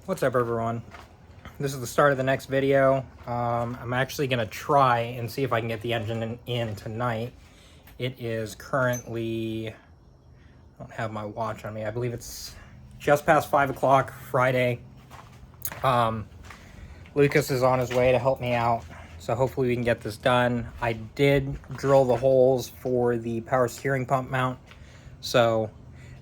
What's up, everyone? This is the start of the next video. I'm actually going to try and see if I can get the engine in tonight. It is currently, I don't have my watch on me. I believe it's just past 5 o'clock Friday. Lucas is on his way to help me out, so hopefully we can get this done. I did drill the holes for the power steering pump mount, so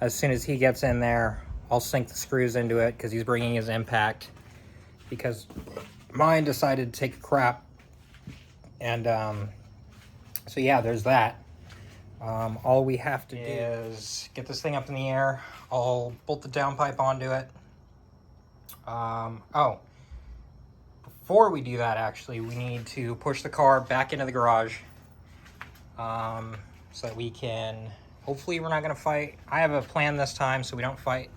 as soon as he gets in there, I'll sink the screws into it because he's bringing his impact, because mine decided to take a crap. And so yeah, there's that. All we have to do is get this thing up in the air. I'll bolt the downpipe onto it. Oh, before we do that, actually, we need to push the car back into the garage so that we can, hopefully we're not going to fight. I have a plan this time so we don't fight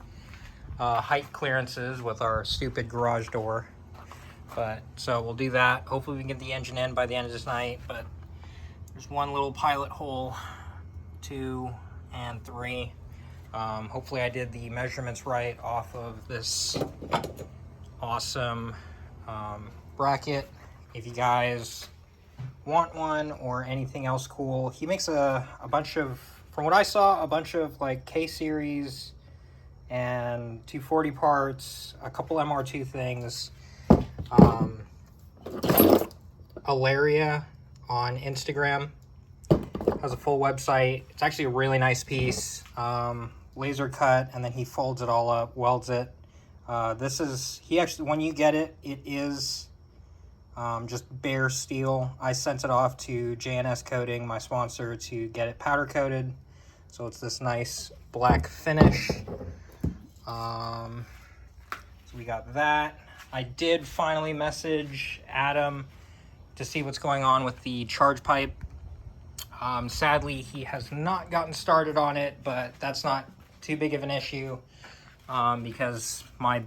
height clearances with our stupid garage door. But so we'll do that. Hopefully we can get the engine in by the end of this night. But there's one little pilot hole, 2 and 3. Hopefully I did the measurements right off of this awesome bracket. If you guys want one or anything else cool, he makes a bunch of, from what I saw, a bunch of like K-series and 240 parts, a couple MR2 things. Alaria on Instagram has a full website. It's actually a really nice piece, laser cut, and then he folds it all up, welds it. This is, he actually, when you get it, it is just bare steel. I sent it off to JNS Coating, my sponsor, to get it powder coated, so it's this nice black finish. So we got that. I did finally message Adam to see what's going on with the charge pipe. Sadly, he has not gotten started on it, but that's not too big of an issue because my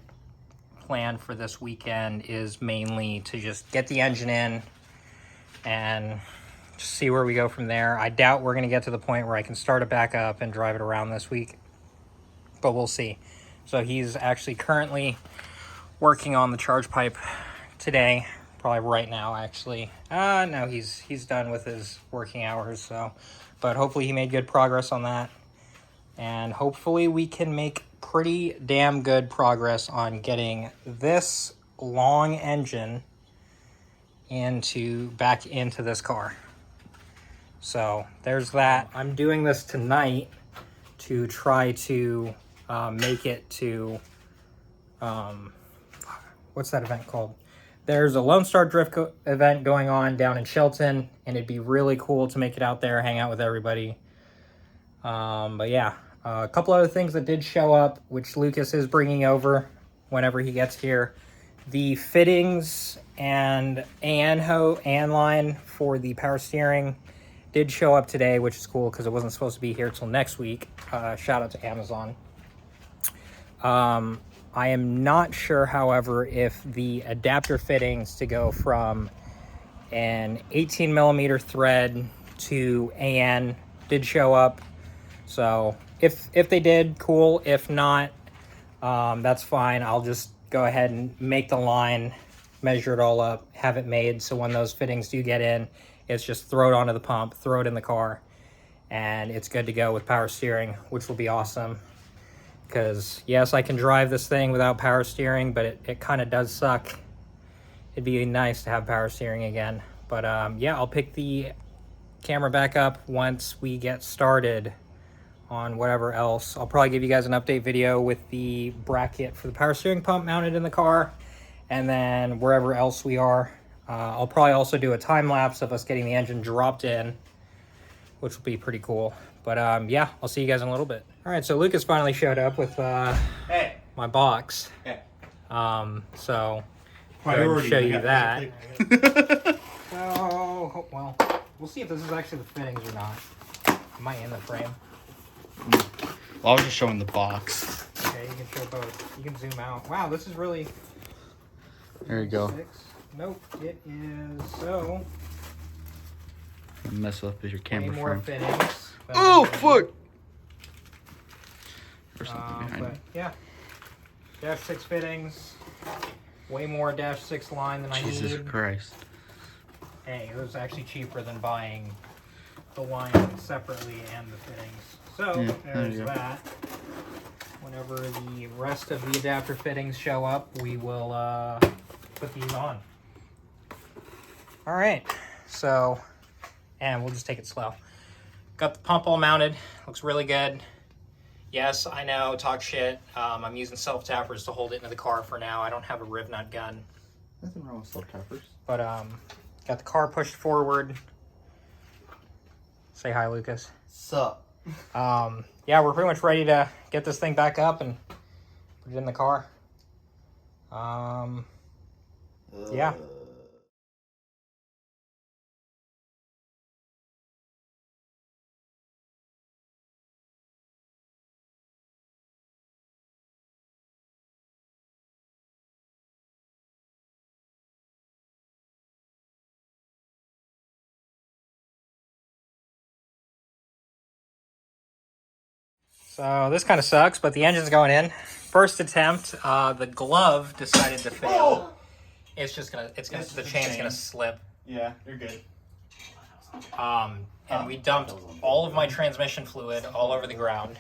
plan for this weekend is mainly to just get the engine in and just see where we go from there. I doubt we're going to get to the point where I can start it back up and drive it around this week, but we'll see. So he's actually currently working on the charge pipe today, probably right now actually. No, he's done with his working hours, so, but hopefully he made good progress on that, and hopefully we can make pretty damn good progress on getting this long engine back into this car. So there's that. I'm doing this tonight to try to make it to what's that event called? There's a Lone Star Drift event going on down in Shelton, and it'd be really cool to make it out there, hang out with everybody. But yeah, a couple other things that did show up, which Lucas is bringing over whenever he gets here. The fittings and AN line for the power steering did show up today, which is cool because it wasn't supposed to be here till next week. Shout out to Amazon. I am not sure, however, if the adapter fittings to go from an 18 millimeter thread to AN did show up. So if they did, cool. If not, that's fine. I'll just go ahead and make the line, measure it all up, have it made. So when those fittings do get in, it's just throw it onto the pump, throw it in the car, and it's good to go with power steering, which will be awesome. Because, yes, I can drive this thing without power steering, but it kind of does suck. It'd be nice to have power steering again. But, yeah, I'll pick the camera back up once we get started on whatever else. I'll probably give you guys an update video with the bracket for the power steering pump mounted in the car. And then wherever else we are. I'll probably also do a time-lapse of us getting the engine dropped in, which will be pretty cool. But yeah, I'll see you guys in a little bit. All right, so Lucas finally showed up with my box. Hey. So I'll show you that. Oh, well, we'll see if this is actually the fittings or not. Am I in the frame? Well, I was just showing the box. Okay, you can show both. You can zoom out. Wow, this is really... There you go. 6. Nope, it is so... Mess up your camera more frame. Fittings. Oh, fuck! There's something behind but me. yeah, dash 6 fittings. Way more Dash 6 line than I need. Jesus Christ. Hey, it was actually cheaper than buying the line separately and the fittings. So, Yeah, there's that. Whenever the rest of the adapter fittings show up, we will put these on. Alright, so, and we'll just take it slow. Got the pump all mounted, looks really good. Yes, I know, talk shit. I'm using self-tappers to hold it into the car for now. I don't have a riv nut gun. Nothing wrong with self-tappers. But, got the car pushed forward. Say hi, Lucas. Sup? Yeah, we're pretty much ready to get this thing back up and put it in the car. Yeah. So this kind of sucks, but the engine's going in. First attempt, the glove decided to fail. Oh! The chain's gonna slip. Yeah, you're good. And we dumped all of my transmission fluid all over the ground.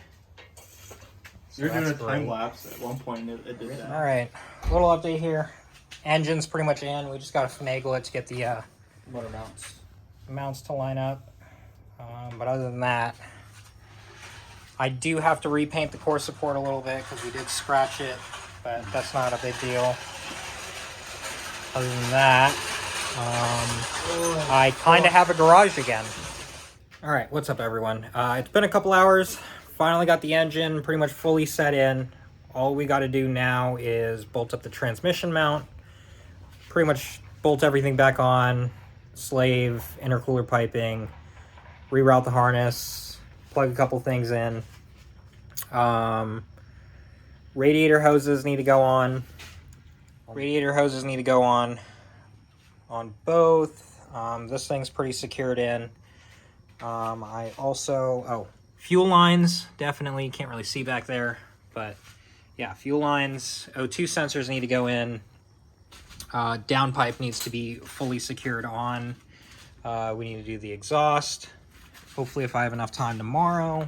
So You're doing a that's time great. lapse at one point. It did that. All right, little update here. Engine's pretty much in. We just got to finagle it to get the Motor mounts to line up. But other than that, I do have to repaint the core support a little bit because we did scratch it, but that's not a big deal. Other than that, I kind of have a garage again. All right, what's up, everyone? It's been a couple hours. Finally got the engine pretty much fully set in. All we got to do now is bolt up the transmission mount, pretty much bolt everything back on, slave, intercooler piping, reroute the harness, plug a couple things in. Radiator hoses need to go on. Radiator hoses need to go on both. This thing's pretty secured in. I also, fuel lines, definitely, can't really see back there, but yeah, fuel lines, O2 sensors need to go in. Downpipe needs to be fully secured on. We need to do the exhaust. Hopefully, if I have enough time tomorrow,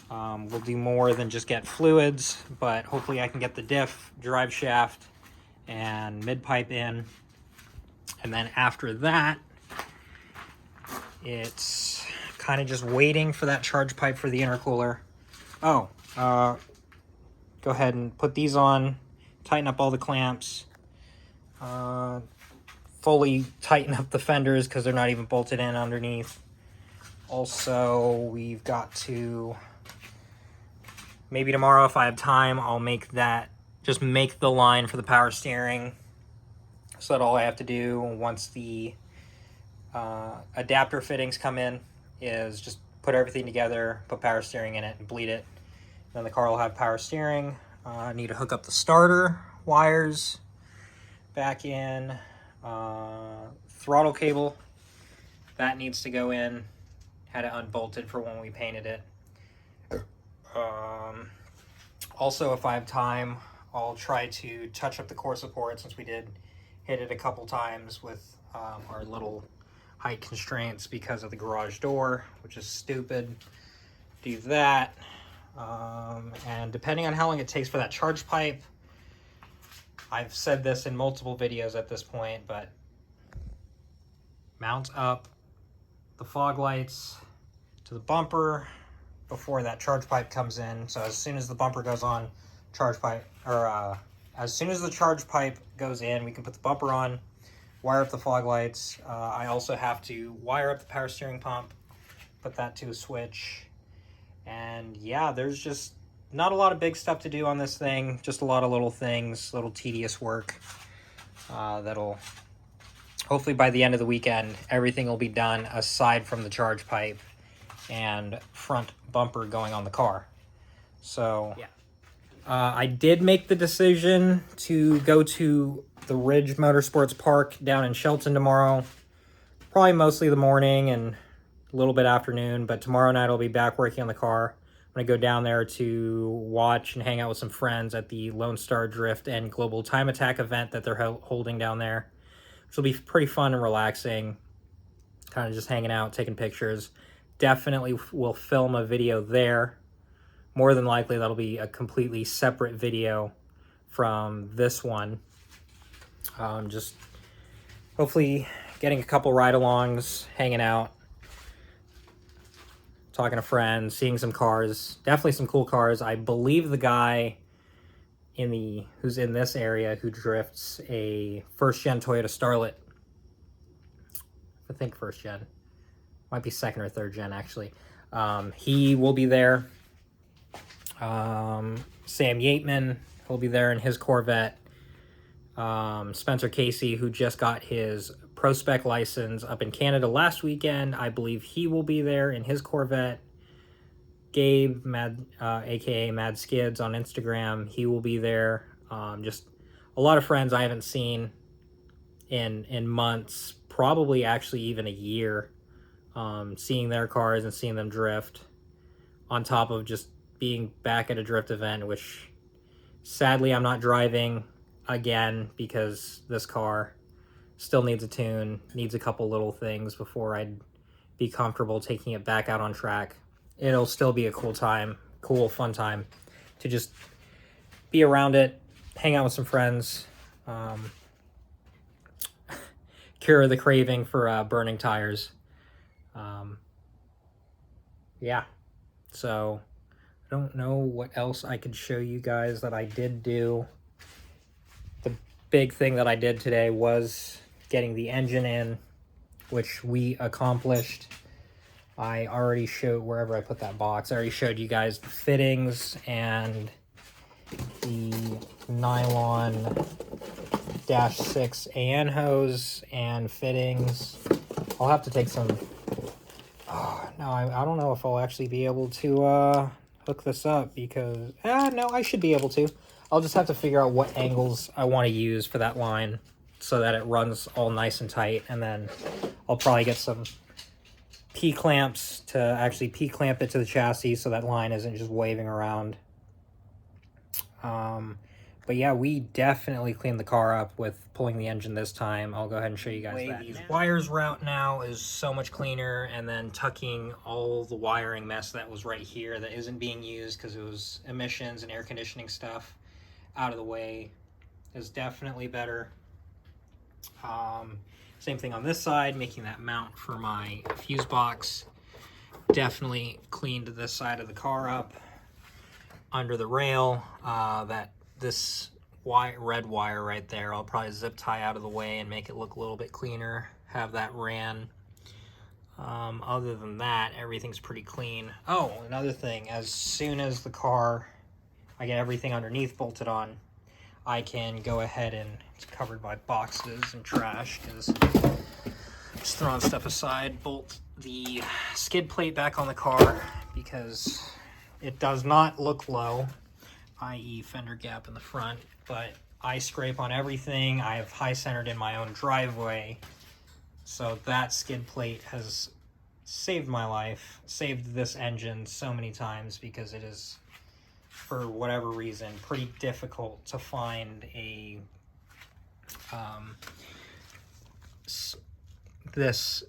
we'll do more than just get fluids, but hopefully I can get the diff, drive shaft, and mid-pipe in. And then after that, it's kind of just waiting for that charge pipe for the intercooler. Go ahead and put these on, tighten up all the clamps, fully tighten up the fenders because they're not even bolted in underneath. Also, we've got to, maybe tomorrow if I have time, I'll make the line for the power steering. So that all I have to do once the adapter fittings come in is just put everything together, put power steering in it, and bleed it. Then the car will have power steering. I need to hook up the starter wires back in. Throttle cable, that needs to go in. Had it unbolted for when we painted it. Also, if I have time, I'll try to touch up the core support since we did hit it a couple times with our little height constraints because of the garage door, which is stupid. Do that. And depending on how long it takes for that charge pipe, I've said this in multiple videos at this point, but mount up the fog lights to the bumper before that charge pipe comes in. So as soon as the bumper goes on, as soon as the charge pipe goes in, we can put the bumper on, wire up the fog lights. I also have to wire up the power steering pump, put that to a switch. And yeah, there's just not a lot of big stuff to do on this thing, just a lot of little things, little tedious work. That'll, hopefully by the end of the weekend, everything will be done aside from the charge pipe and front bumper going on the car. So yeah. I did make the decision to go to the Ridge Motorsports Park down in Shelton tomorrow. Probably mostly the morning and a little bit afternoon, but tomorrow night I'll be back working on the car. I'm going to go down there to watch and hang out with some friends at the Lone Star Drift and Global Time Attack event that they're holding down there, which will be pretty fun and relaxing, kind of just hanging out, taking pictures. Definitely will film a video there. More than likely, that'll be a completely separate video from this one. Just hopefully getting a couple ride-alongs, hanging out, talking to friends, seeing some cars. Definitely some cool cars. I believe the guy who's in this area who drifts a first-gen Toyota Starlet. I think first-gen. Might be second or third-gen, actually. He will be there. Sam Yateman will be there in his Corvette. Spencer Casey, who just got his Pro Spec license up in Canada last weekend, I believe he will be there in his Corvette. Gabe, aka Mad Skids on Instagram, he will be there. Just a lot of friends I haven't seen in months, probably actually even a year. Seeing their cars and seeing them drift, on top of just being back at a drift event, which sadly I'm not driving again because this car still needs a tune, needs a couple little things before I'd be comfortable taking it back out on track. It'll still be a cool time, fun time to just be around it, hang out with some friends, cure the craving for burning tires. Yeah, so I don't know what else I could show you guys that I did do. The big thing that I did today was getting the engine in, which we accomplished. I already showed, wherever I put that box, I already showed you guys the fittings and the nylon -6 AN hose and fittings. I'll have to take some... no, I don't know if I'll actually be able to hook this up because... no, I should be able to. I'll just have to figure out what angles I want to use for that line so that it runs all nice and tight, and then I'll probably get some P-clamps to actually P-clamp it to the chassis so that line isn't just waving around. But yeah, we definitely cleaned the car up with pulling the engine this time. I'll go ahead and show you guys that. The way these wires route now is so much cleaner, and then tucking all the wiring mess that was right here that isn't being used because it was emissions and air conditioning stuff out of the way is definitely better. Same thing on this side, making that mount for my fuse box. Definitely cleaned this side of the car up under the rail. This red wire right there, I'll probably zip tie out of the way and make it look a little bit cleaner, have that ran. Other than that, everything's pretty clean. Oh, another thing, as soon as the car, I get everything underneath bolted on, I can go ahead and, it's covered by boxes and trash because just throwing stuff aside, bolt the skid plate back on the car because it does not look low, i.e. fender gap in the front, but I scrape on everything. I have high centered in my own driveway, so that skid plate has saved my life, saved this engine so many times because it is, for whatever reason, pretty difficult to find a this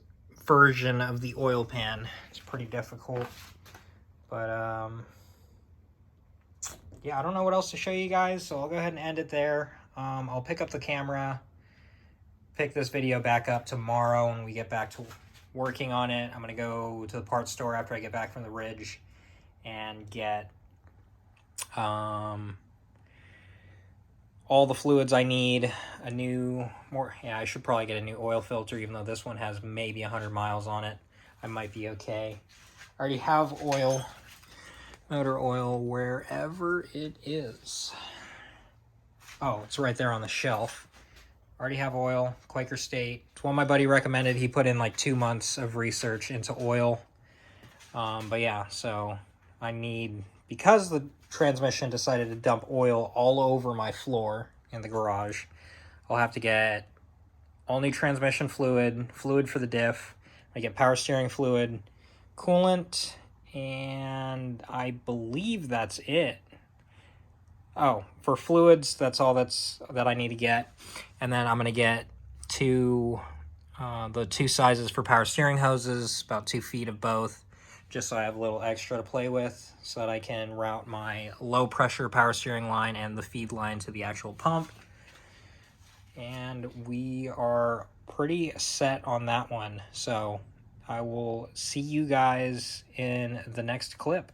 version of the oil pan. It's pretty difficult, but yeah, I don't know what else to show you guys, so I'll go ahead and end it there. I'll pick up the camera, pick this video back up tomorrow when we get back to working on it. I'm gonna go to the parts store after I get back from the Ridge and get all the fluids I need, I should probably get a new oil filter, even though this one has maybe 100 miles on it. I might be okay. I already have oil, motor oil, wherever it is. Oh, it's right there on the shelf. Already have oil, Quaker State. It's one my buddy recommended. He put in like 2 months of research into oil. But yeah, so I need, because the transmission decided to dump oil all over my floor in the garage, I'll have to get all new transmission fluid for the diff. I get power steering fluid, coolant, And I believe that's it. Oh, for fluids, that's all that I need to get. And then I'm going to get the two sizes for power steering hoses, about 2 feet of both, just so I have a little extra to play with, so that I can route my low pressure power steering line and the feed line to the actual pump. And we are pretty set on that one. So I will see you guys in the next clip.